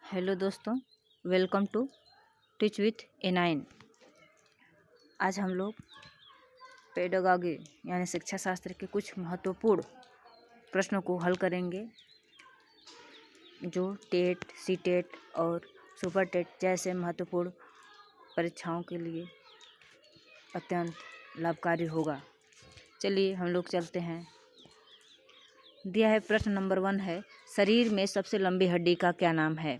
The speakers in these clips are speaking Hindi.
हेलो दोस्तों, welcome to teach with A9। आज हम लोग पेडागॉजी यानी शिक्षा शास्त्र के कुछ महत्वपूर्ण प्रश्नों को हल करेंगे जो टेट, सीटेट और सुपर टेट जैसे महत्वपूर्ण परीक्षाओं के लिए अत्यंत लाभकारी होगा। चलिए हम लोग चलते हैं। दिया है प्रश्न नंबर 1 है, शरीर में सबसे लंबी हड्डी का क्या नाम है।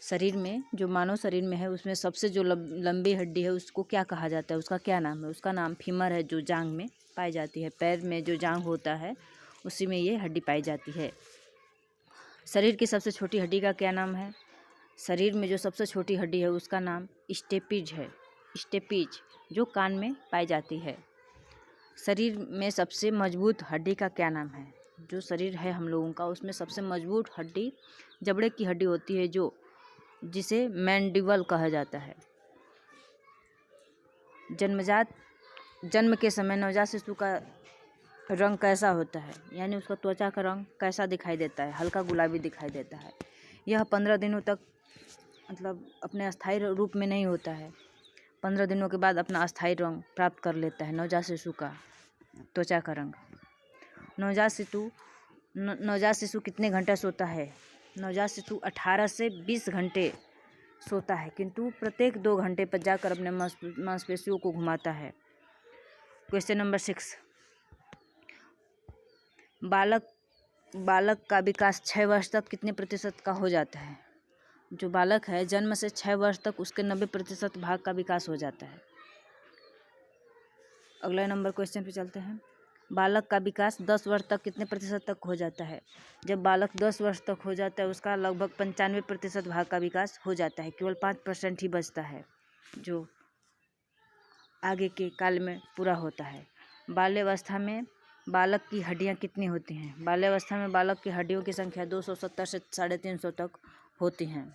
शरीर में जो मानव शरीर में है उसमें सबसे जो लंबी हड्डी है उसको क्या कहा जाता है, उसका क्या नाम है। उसका नाम फीमर है, जो जांघ में पाई जाती है। पैर में जो जांघ होता है उसी में ये हड्डी पाई जाती है। शरीर की सबसे छोटी हड्डी का क्या नाम है। शरीर में जो सबसे छोटी हड्डी है उसका नाम स्टेपिज है। स्टेपिज जो कान में पाई जाती है। शरीर में सबसे मजबूत हड्डी का क्या नाम है। जो शरीर है हम लोगों का उसमें सबसे मजबूत हड्डी जबड़े की हड्डी होती है, जो जिसे मैंडिबल कहा जाता है। जन्म के समय नवजात शिशु का रंग कैसा होता है, यानी उसका त्वचा का रंग कैसा दिखाई देता है, हल्का गुलाबी दिखाई देता है। यह 15 दिनों तक मतलब अपने अस्थायी रूप में नहीं होता है। 15 दिनों के बाद अपना अस्थायी रंग प्राप्त कर लेता है नवजात शिशु का त्वचा का रंग। नवजात शिशु कितने घंटे सोता है। नवजात शिशु 18 से 20 घंटे सोता है, किंतु प्रत्येक 2 घंटे पर जाकर अपने मांसपेशियों को घुमाता है। क्वेश्चन नंबर 6, बालक का विकास 6 वर्ष तक कितने प्रतिशत का हो जाता है। जो बालक है जन्म से 6 वर्ष तक उसके 90% भाग का विकास हो जाता है। अगला नंबर क्वेश्चन पे चलते हैं। बालक का विकास 10 वर्ष तक कितने प्रतिशत तक हो जाता है। जब बालक 10 वर्ष तक हो जाता है उसका लगभग 95% भाग का विकास हो जाता है। केवल 5% ही बचता है जो आगे के काल में पूरा होता है। बाल्यावस्था में बालक की हड्डियां कितनी होती हैं। बाल्यावस्था में बालक की हड्डियों की संख्या 270 से 350 तक होती हैं।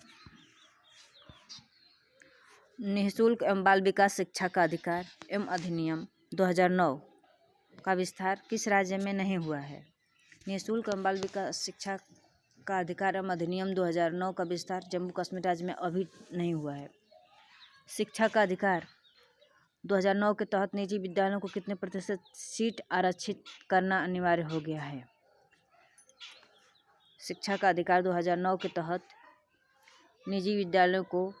निःशुल्क एवं बाल विकास शिक्षा का अधिकार एवं अधिनियम 2009 का विस्तार किस राज्य में नहीं हुआ है। निःशुल्क एवं बाल विकास शिक्षा का अधिकार एवं अधिनियम 2009 का विस्तार जम्मू कश्मीर राज्य में अभी नहीं हुआ है। शिक्षा का अधिकार 2009 के तहत निजी विद्यालयों को कितने प्रतिशत सीट आरक्षित करना अनिवार्य हो गया है। शिक्षा का अधिकार 2009 के तहत निजी विद्यालयों को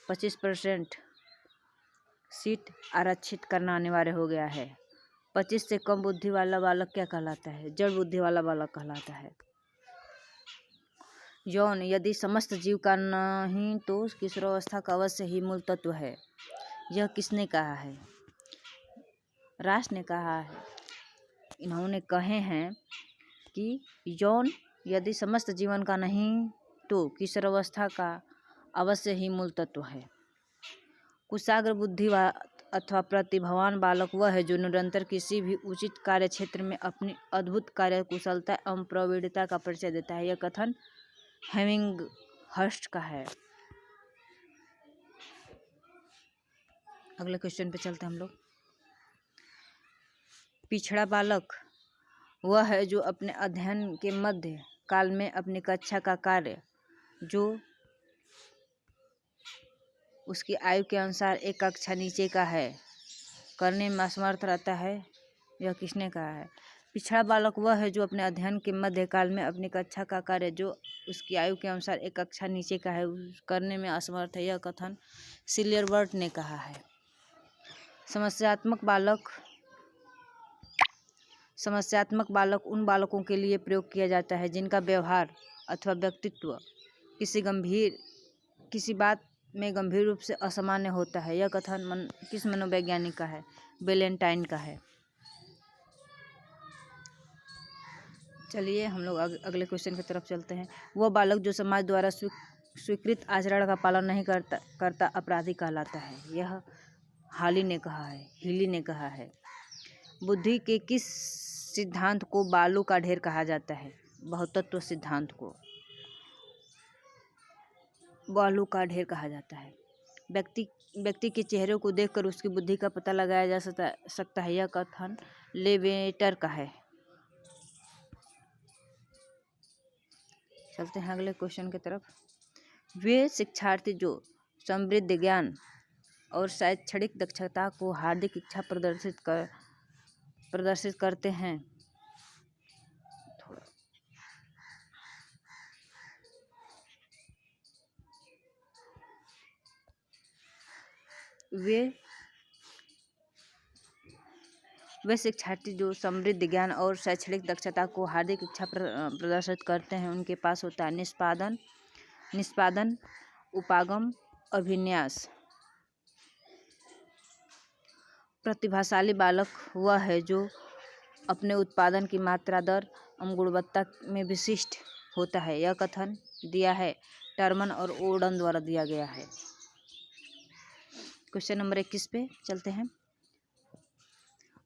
25% सीट आरक्षित करना अनिवार्य हो गया है। 25 से कम बुद्धि वाला बालक क्या कहलाता है। जड़ बुद्धि वाला बालक कहलाता है। यौन यदि समस्त जीव का नहीं तो किशोरावस्था का अवश्य ही मूल तत्व है। यह किसने कहा है। राष्ट्र ने कहा है। इन्होंने कहे हैं कि यौन यदि समस्त जीवन का नहीं तो किशोरावस्था का अवश्य ही मूल तत्व है। कुशाग्र बुद्धि अथवा प्रतिभावान बालक वह है जो निरंतर किसी भी उचित कार्य क्षेत्र में अपनी अद्भुत कार्य कुशलता एवं प्रवीणता का परिचय देता है। यह कथन हेमिंगहर्स्ट का है। अगले क्वेश्चन पे चलते हैं हम लोग। पिछड़ा बालक वह है जो अपने अध्ययन के मध्य काल में अपनी कक्षा का कार्य जो उसकी आयु के अनुसार एक कक्षा नीचे का है करने में असमर्थ रहता है। यह किसने कहा है। पिछड़ा बालक वह है जो अपने अध्ययन के मध्य काल में अपनी कक्षा का कार्य जो उसकी आयु के अनुसार एक कक्षा नीचे का है करने में असमर्थ है। यह कथन सिलियरबर्ट ने कहा है। समस्यात्मक बालक उन बालकों के लिए प्रयोग किया जाता है जिनका व्यवहार अथवा व्यक्तित्व किसी बात में गंभीर रूप से असामान्य होता है। यह कथन किस मनोवैज्ञानिक का है। बेलेंटाइन का है। चलिए हम लोग अगले क्वेश्चन की तरफ चलते हैं। वह बालक जो समाज द्वारा स्वीकृत आचरण का पालन नहीं करता अपराधी कहलाता है। यह हीली ने कहा है। बुद्धि के किस सिद्धांत को बालू का ढेर कहा जाता है। बहुतत्व सिद्धांत को बालू का ढेर कहा जाता है। व्यक्ति के चेहरे को देखकर उसकी बुद्धि का पता लगाया जा सकता है। यह कथन लेवेटर का है। चलते हैं अगले क्वेश्चन की तरफ। वे शिक्षार्थी जो समृद्ध ज्ञान और शैक्षणिक दक्षता को हार्दिक इच्छा प्रदर्शित करते हैं। वे शिक्षार्थी जो समृद्ध ज्ञान और शैक्षणिक दक्षता को हार्दिक इच्छा प्रदर्शित करते हैं, उनके पास होता है निष्पादन, उपागम, अभिन्यास। प्रतिभाशाली बालक वह है जो अपने उत्पादन की मात्रा, दर एवं गुणवत्ता में विशिष्ट होता है। यह कथन दिया है टर्मन और ओर्डन द्वारा दिया गया है। क्वेश्चन नंबर 21 पे चलते हैं।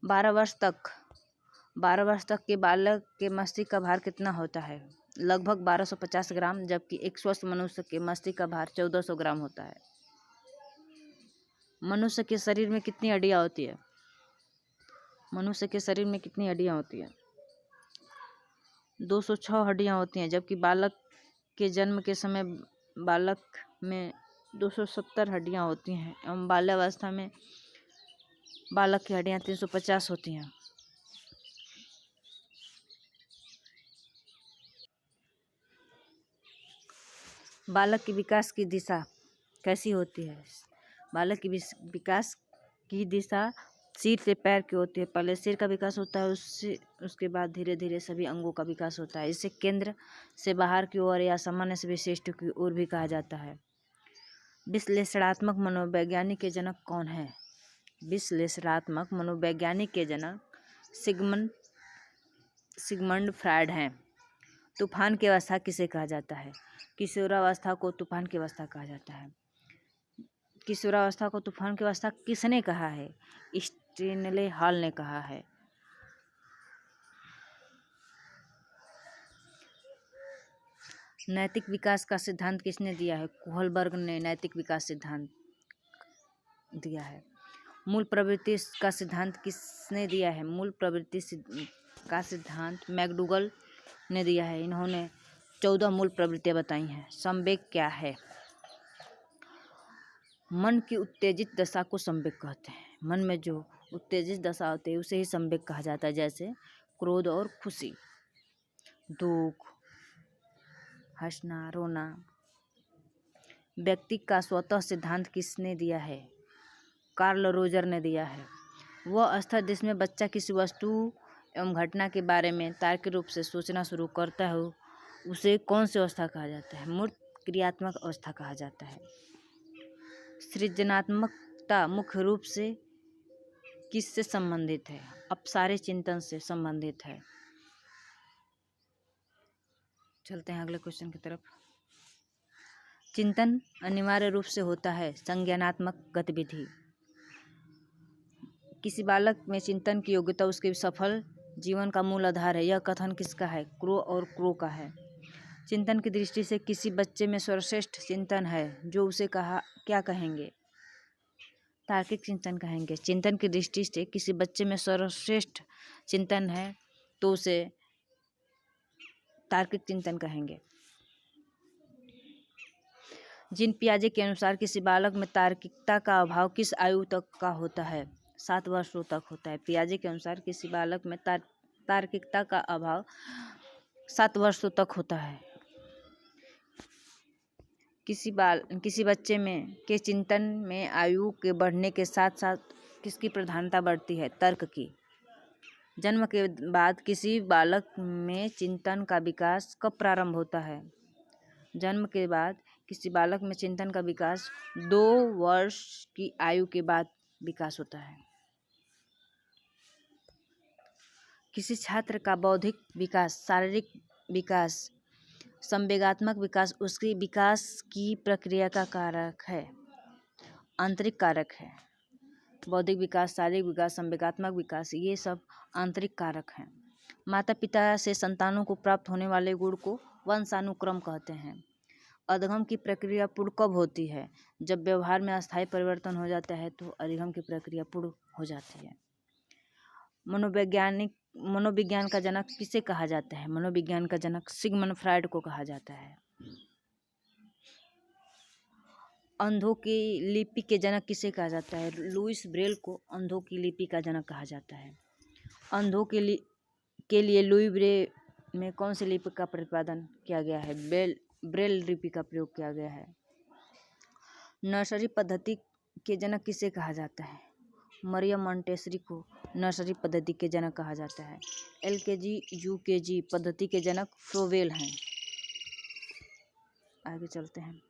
12 वर्ष तक के बालक के मस्तिष्क का भार कितना होता है? लगभग 1250 ग्राम, जबकि एक स्वस्थ मनुष्य के मस्तिष्क का भार 1400 ग्राम होता है। मनुष्य के शरीर में कितनी हड्डियां होती है? मनुष्य के शरीर में कितनी हड्डियां होती है? 206 हड्डियां होती हैं, जबकि बालक के जन्म के समय बालक में 270 हड्डियां होती हैं एवं बाल्यावस्था में बालक की हड्डियां 350 होती हैं। बालक के विकास की दिशा कैसी होती है? बालक की विकास की दिशा सिर से पैर की होती है। पहले सिर का विकास होता है, उसके बाद धीरे धीरे सभी अंगों का विकास होता है। इसे केंद्र से बाहर की ओर या सामान्य से विशिष्ट की ओर भी कहा जाता है। विश्लेषणात्मक मनोवैज्ञानिक के जनक कौन है? विश्लेषणात्मक मनोवैज्ञानिक के जनक सिगमंड फ्रायड हैं। तूफान की अवस्था किसे कहा जाता है? किशोरावस्था को तूफान की अवस्था कहा जाता है। किशोरावस्था को तूफान की अवस्था किसने कहा है? स्टेनले हॉल ने कहा है। नैतिक विकास का सिद्धांत किसने दिया है? कोहलबर्ग ने नैतिक विकास सिद्धांत दिया है। मूल प्रवृत्ति का सिद्धांत किसने दिया है? मूल प्रवृत्ति का सिद्धांत मैकडूगल ने दिया है। इन्होंने 14 मूल प्रवृत्तियां बताई हैं। संवेग क्या है? मन की उत्तेजित दशा को संवेग कहते हैं। मन में जो उत्तेजित दशा होती है उसे ही संवेग कहा जाता है, जैसे क्रोध और खुशी, दुख, हंसना, रोना। व्यक्ति का स्वतः सिद्धांत किसने दिया है? कार्ल रोजर ने दिया है। वह अवस्था जिसमें बच्चा किसी वस्तु एवं घटना के बारे में तार्किक रूप से सोचना शुरू करता है उसे कौन सी अवस्था कहा जाता है? मूर्त क्रियात्मक अवस्था कहा जाता है। सृजनात्मकता मुख्य रूप से किससे संबंधित है? अपसारी चिंतन से संबंधित है। चलते हैं अगले क्वेश्चन की तरफ। चिंतन अनिवार्य रूप से होता है संज्ञानात्मक गतिविधि। किसी बालक में चिंतन की योग्यता उसके सफल जीवन का मूल आधार है। यह कथन किसका है? क्रो का है। चिंतन की दृष्टि से किसी बच्चे में सर्वश्रेष्ठ चिंतन है जो उसे क्या कहेंगे? तार्किक चिंतन कहेंगे। चिंतन की दृष्टि से किसी बच्चे में सर्वश्रेष्ठ चिंतन है तो उसे तार्किक चिंतन कहेंगे। जीन पियाजे के अनुसार किसी बालक में तार्किकता का अभाव किस आयु तक का होता है? 7 वर्षों तक होता है। पियाजे के अनुसार किसी बालक में तार्किकता का अभाव 7 वर्षों तक होता है। किसी बच्चे में के चिंतन में आयु के बढ़ने के साथ साथ किसकी प्रधानता बढ़ती है? तर्क की। जन्म के बाद किसी बालक में चिंतन का विकास कब प्रारंभ होता है? जन्म के बाद किसी बालक में चिंतन का विकास 2 वर्ष की आयु के बाद विकास होता है। किसी छात्र का बौद्धिक विकास, शारीरिक विकास, संवेगात्मक विकास उसके विकास की प्रक्रिया का कारक है, आंतरिक कारक है। बौद्धिक विकास, शारीरिक विकास, संवेगात्मक विकास ये सब आंतरिक कारक हैं। माता पिता से संतानों को प्राप्त होने वाले गुण को वंशानुक्रम कहते हैं। अधिगम की प्रक्रिया पूर्ण कब होती है? जब व्यवहार में अस्थायी परिवर्तन हो जाता है तो अधिगम की प्रक्रिया पूर्ण हो जाती है। मनोविज्ञान का जनक किसे कहा जाता है? मनोविज्ञान का जनक सिगमंड फ्रायड को कहा जाता है। अंधों की लिपि के जनक किसे कहा जाता है? लुईस ब्रेल को अंधों की लिपि का जनक कहा जाता है। अंधों के लिए लुई ब्रेल में कौन सी लिपि का प्रतिपादन किया गया है? ब्रेल लिपि का प्रयोग किया गया है। नर्सरी पद्धति के जनक किसे कहा जाता है? मरियम मॉन्टेसरी को नर्सरी पद्धति के जनक कहा जाता है। LKG UKG पद्धति के जनक फ्रोवेल हैं। आगे चलते हैं।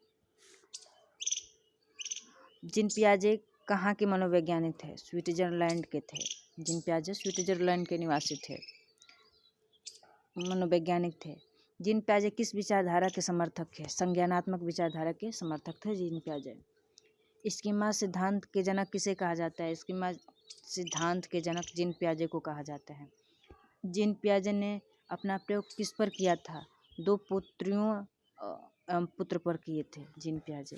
जीन पियाजे कहाँ के मनोवैज्ञानिक थे? स्विट्जरलैंड के थे। जीन पियाजे स्विट्जरलैंड के निवासी थे, मनोवैज्ञानिक थे। जीन पियाजे किस विचारधारा के समर्थक थे? संज्ञानात्मक विचारधारा के समर्थक थे जीन पियाजे। स्कीमा सिद्धांत के जनक किसे कहा जाता है? स्कीमा सिद्धांत के जनक जीन पियाजे को कहा जाता है। जीन पियाजे ने अपना प्रयोग किस पर किया था? 2 पुत्रियों एवं पुत्र पर किए थे जीन पियाजे।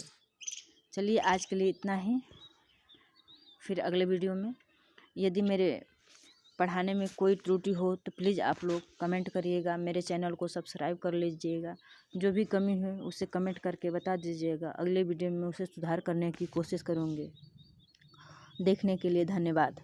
चलिए आज के लिए इतना ही, फिर अगले वीडियो में। यदि मेरे पढ़ाने में कोई त्रुटि हो तो प्लीज़ आप लोग कमेंट करिएगा, मेरे चैनल को सब्सक्राइब कर लीजिएगा। जो भी कमी है उसे कमेंट करके बता दीजिएगा, अगले वीडियो में उसे सुधार करने की कोशिश करूँगी। देखने के लिए धन्यवाद।